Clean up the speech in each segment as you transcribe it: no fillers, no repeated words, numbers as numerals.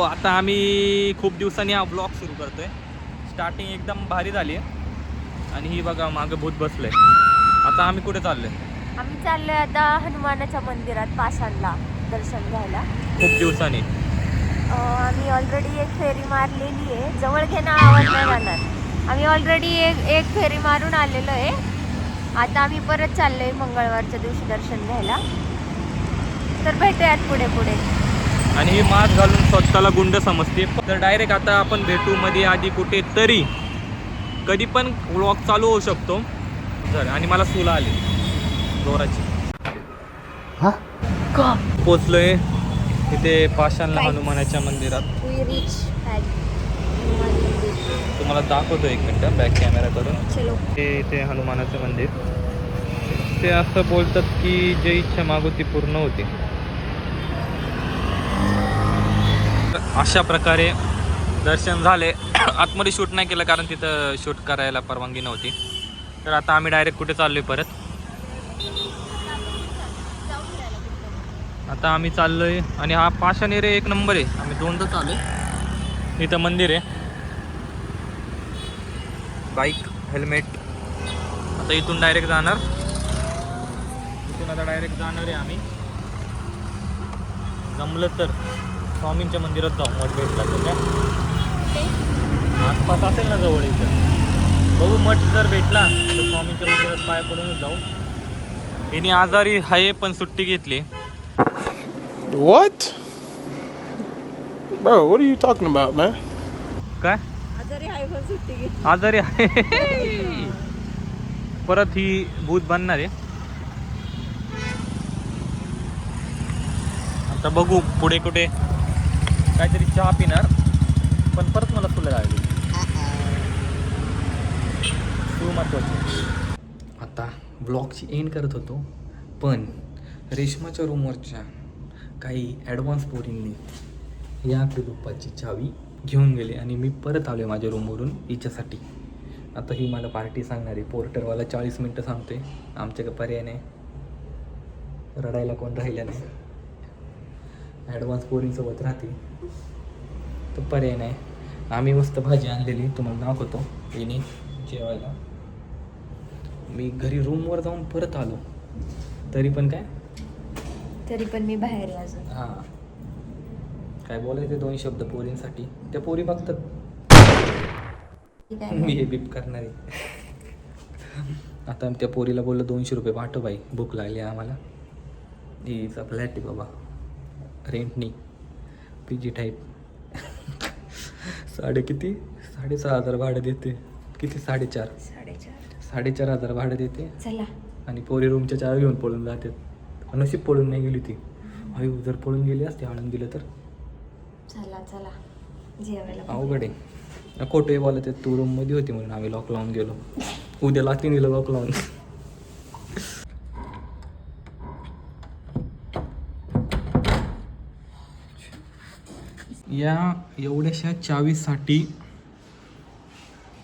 आता आम्ही खूप दिवसांनी हा ब्लॉग सुरू करतोय. स्टार्टिंग एकदम भारी झाली आहे आणि ही बघा मागं भूत बसलंय. आता आम्ही कुठे चाललोय? आम्ही चाललोय आता हनुमानाच्या मंदिरात पाषाणला दर्शन घ्यायला. खूप दिवसांनी आम्ही ऑलरेडी एक फेरी मारलेली आहे. जवळ घेणं आवाज नाही जाणार. आम्ही ऑलरेडी एक फेरी मारून आलेलो आहे. आता आम्ही परत चाललोय मंगळवारच्या दिवशी दर्शन घ्यायला. तर भेटूयात पुढे पुढे. आणि ही मास्क घालून स्वतःला गुंड समजते. तर डायरेक्ट आता आपण भेटू मध्ये आधी कुठे तरी, कधी पण व्लॉग चालू होऊ शकतो. आणि मला सुला आली जोराची. पोचलोय इथे पाषाणला हनुमानाच्या मंदिरात. तुम्हाला दाखवतो एक मिनिट बॅक कॅमेरा करून. ते इथे हनुमानाचं मंदिर. ते असं बोलतात की जे इच्छा मागू ती पूर्ण होते. अशा प्रकारे दर्शन झाले. आतमध्ये शूट नाही केलं कारण तिथं शूट करायला परवानगी नव्हती. तर आता आम्ही डायरेक्ट कुठे चाललोय परत. आता आम्ही चाललोय आणि हा पाषाण एरिया एक नंबर आहे. आम्ही दोनदा चाललोय. इथं मंदिर आहे. Bike helmet. आता इथून डायरेक्ट जाणार. इथून आता डायरेक्ट जाणार आहे आम्ही. जमलं तर स्वामींच्या मंदिरात जाऊ. मठ भेटला तर काय आसपास असेल ना जवळ इथं. बघू मठ जर भेटला तर स्वामींच्या मंदिरात पाय पडूनच जाऊ. तिने आजारी आहे पण सुट्टी घेतली. What? Bro, what are you talking about, man? काय आजारी आहे. परत ही भूत बनणार आहे. आता बघू पुढे कुठे काहीतरी चहा पिणार. पण परत मला फुलं लागली. तू महत्वाची. आता ब्लॉगची एंड करत होतो पण रेशमाच्या रूमवरच्या काही ॲडव्हान्स पोरींनी या कुलुपाची चावी घेऊन गेले आणि मी परत आलो आहे माझ्या रूमवरून हिच्यासाठी. आता ही मला पार्टी सांगणार आहे. पोर्टरवाला 40 मिनटं सांगतोय. आमच्याकडे पर्याय नाही. रडायला कोण राहिलं नाही. ॲडव्हान्स पोरींसोबत राहते तर पर्याय नाही. आम्ही मस्त भाजी आणलेली तुम्हाला दाखवतो. येणे जेवायला. मी घरी रूमवर जाऊन परत आलो तरी पण मी बाहेर आहे अजून. हां काय बोलायचे 2 शब्द पोरींसाठी. त्या पोरी बघतात मी हे बीप करणार आहे. आता त्या पोरीला बोललं 200 रुपये पाठव बाई, भूक लागली आम्हाला. हीचा फ्लॅट आहे बाबा, रेंटनी PG टाईप. किती 6,500 भाडं देते. किती 4,500 भाडं देते. चला आणि पोरी रूमच्या चार घेऊन पळून जातात. नशीब पळून नाही गेली ती. अयो जर पळून गेली असते आळून दिलं तर. चला जेवायला अवघड आहे. खोटे बोलत आहेत. तू रूममध्ये होती म्हणून आम्ही लॉक लावून गेलो. उद्या लागते दिलं लॉक लावून. या एवढ्याशा चावीसाठी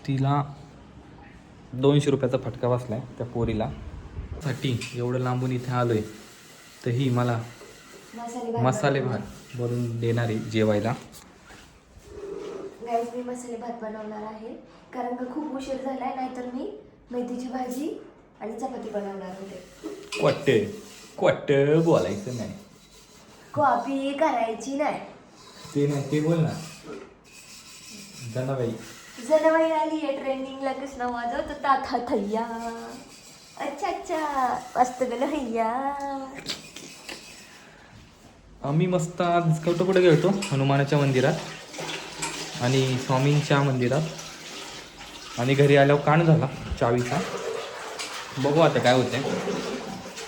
तिला 200 रुपयाचा फटका बसलाय त्या पोरीला. साठी एवढं लांबून इथे आलोय तर ही मला मसाले भात बनवून देणार आहे जेवायला. गाईज मी मसाले भात बनवणार आहे कारण का खूप उशीर झालाय. नाहीतर मी मेथीची भाजी आणि चपाती बनवणार होते. क्वट बोलायचं नाही. कॉपी करायची नाही. ते नाही ते बोल ना. जनाबाई आली आहे ट्रेनिंगला. कृष्ण वाजवत होता था थैया. अच्छा मस्त गेलं हैया. आम्ही मस्त आज कुठे गेलतो हनुमानाच्या मंदिरात आणि स्वामींच्या मंदिरात आणि घरी आल्यावर कान झाला चावीचा. बघू आता काय होते.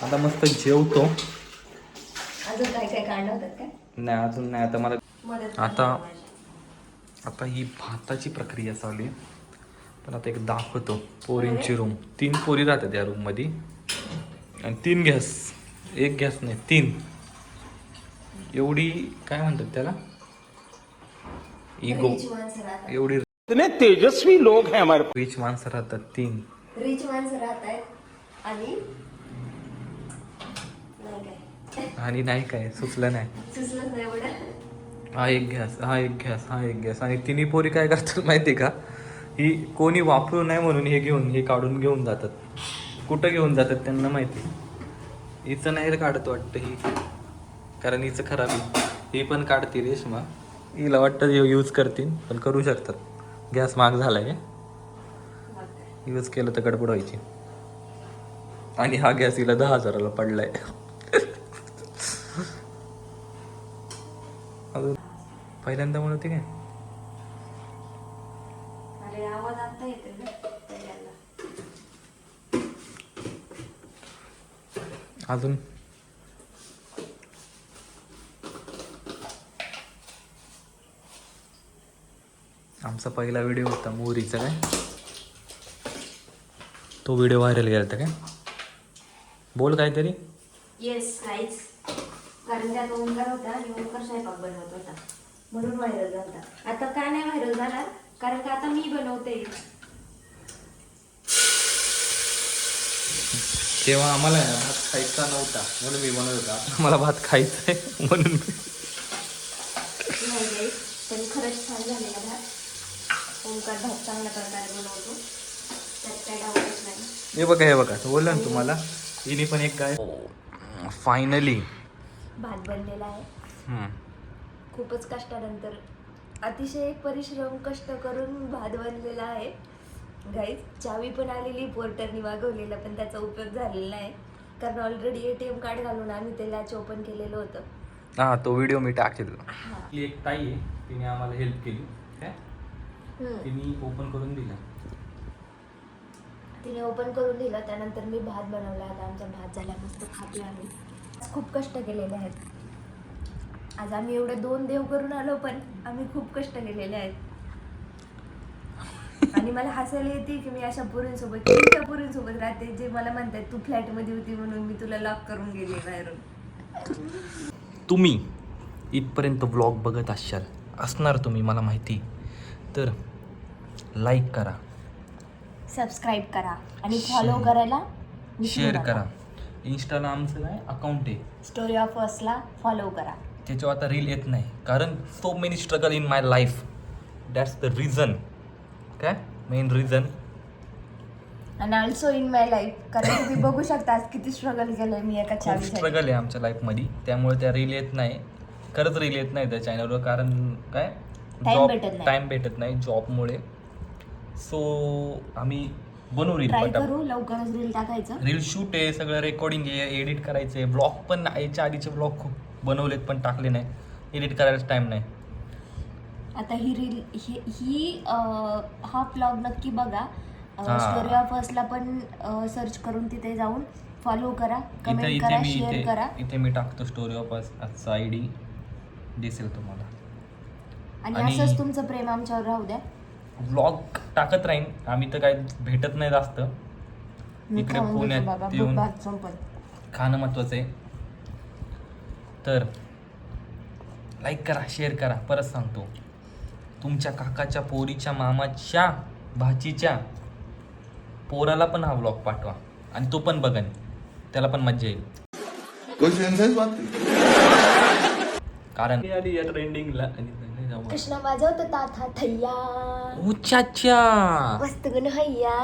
आता मस्त जेवतो. अजून काय काढलं होतं काय? नाही अजून नाही. आता मला आता ही भाताची प्रक्रिया चालू आहे. पण आता एक दाखवतो पोरींची रूम. 3 पोरी राहतात या रूममध्ये आणि 3 गॅस. 1 गॅस नाही 3. एवढी काय म्हणतात त्याला इगो. एवढी इतने तेजस्वी लोग हैं हमारे. रिच माणसं राहतात 3. रिच माणसं राहत आहेत आणि आणि नाही काय सुचलं नाही. एवढं हा एक गॅस, हा एक गॅस, हा एक गॅस. आणि तिन्ही पोरी काय करतात माहिती का, ही कोणी वापरू नये म्हणून हे काढून घेऊन जातात. कुठं घेऊन जातात त्यांना माहिती. हिचं नाही काढत वाटतं ही, कारण हिचं खराब आहे. ही पण काढते रेशमा, हिला वाटतं यूज करतील, पण करू शकतात. गॅस महाग झालाय, यूज केलं तर गडबड व्हायची. आणि हा गॅस हिला 10,000ला पडलाय. अजून पहिल्यांदा म्हणत होती काय, अरे आवाज आता येते ना पहिल्यांदा. अजून आमचा पहिला व्हिडिओ होता मोहरीचा काय, तो व्हिडिओ व्हायरल गेला होता काय. बोल काहीतरी. येस गाईज, कारण त्यात ओंकार होता आणि ओंकार स्वयंपाक बनवत होता म्हणून व्हायरल झाला. आता का नाही व्हायरल झाला, कारण का आता मी बनवते. तेव्हा आम्हाला आहे ना भात खायचा नव्हता म्हणून मी बनवत होता. आता मला भात खायचा आहे म्हणून मी. नाही गाईज, पण खरंच छान झालेला भात. ओंकार भात चांगल्या प्रकारे बनवतो, त्यात काही डाऊटच नाही. हे बघा बोललं ना तुम्हाला, हिने पण एक काय फायनली भात बनलेला आहे. खूपच कष्टानंतर, अतिशय परिश्रम कष्ट करून भात बनलेला आहे. गाईज चावी पण आलेली पोर्टरनी मागवलेला, पण त्याचा उपयोग झालेला नाही, कारण ऑलरेडी ATM कार्ड घालून आम्ही ते लॅच ओपन केलेलं होतं. हा तो व्हिडिओ मी टाकेल. एक ताई आहे, तिने आम्हाला हेल्प केली काय, तिने ओपन करून दिलं. तिने ओपन करून दिलं, त्यानंतर मी भात बनवला. आता आमचा भात झाला, मस्त खातोय आम्ही. खूप कष्ट केलेले आहेत. आज आम्ही एवढे 2 देव करून आलो, पण आम्ही खूप कष्ट केलेले आहेत. आणि मला हसायला येते की मी अशा पोरींसोबत, त्या पोरींसोबत राहते जे मला म्हणतात तू फ्लॅटमध्ये होती म्हणून मी तुला लॉक करून गेली बाहेरून. तुम्ही इथपर्यंत व्लॉग बघत असणार तुम्ही, मला माहिती. तर लाईक करा, सबस्क्राईब करा आणि फॉलो करायला शेअर करा. इंस्टाला आमचं काय अकाउंट आहे, स्टोरी ऑफ असला फॉलो करा. त्याच्यावर आता रील येत नाही, कारण so many struggle in my life. That's the reason, काय मेन रिझन. आणि ऑल्सो इन माय लाईफ, कारण तुम्ही बघू शकता आज किती स्ट्रगल केलंय मी एका खूप चावीसाठी. स्ट्रगल आहे आमच्या लाईफमध्ये, त्यामुळे त्या रील येत नाही. खरंच रील येत नाही त्या चॅनलवर, कारण काय टाइम भेटत नाही जॉबमुळे. सो आम्ही बनवू रील, ट्राय करू लवकरच रील टाकायचं. रील शूट आहे, सगळं रेकॉर्डिंग आहे, एडिट करायचं आहे. ब्लॉग पण याच्या आधीचे ब्लॉग खूप बनवलेत पण टाकले नाही, एडिट करायलाच टाइम नाही. आता ही रील ही हा ब्लॉग नक्की बघा. स्टोरी ऑफ असला पण सर्च करून तिथे जाऊन फॉलो करा, कमेंट करा, शेअर करा. इथे मी टाकतो स्टोरी ऑफ आजचा ID दिसेल तुम्हाला. आणि असंच तुमचं प्रेम आमच्यावर राहू द्या. व्लॉग टाकत राहीन आम्ही, तर काय भेटत नाही जास्त इकडे पुण्यात येऊन. खाणं महत्वाचं आहे. तर लाईक करा, शेअर करा. परत सांगतो, तुमच्या काकाच्या पोरीच्या मामाच्या भाचीच्या पोराला पण हा व्लॉग पाठवा, आणि तो पण बघन, त्याला पण मज्जा येईल. कारण या ट्रेंडिंगला कृष्ण वाजवत ताथा थैया, उच्चाच्या मस्त गुण हैया.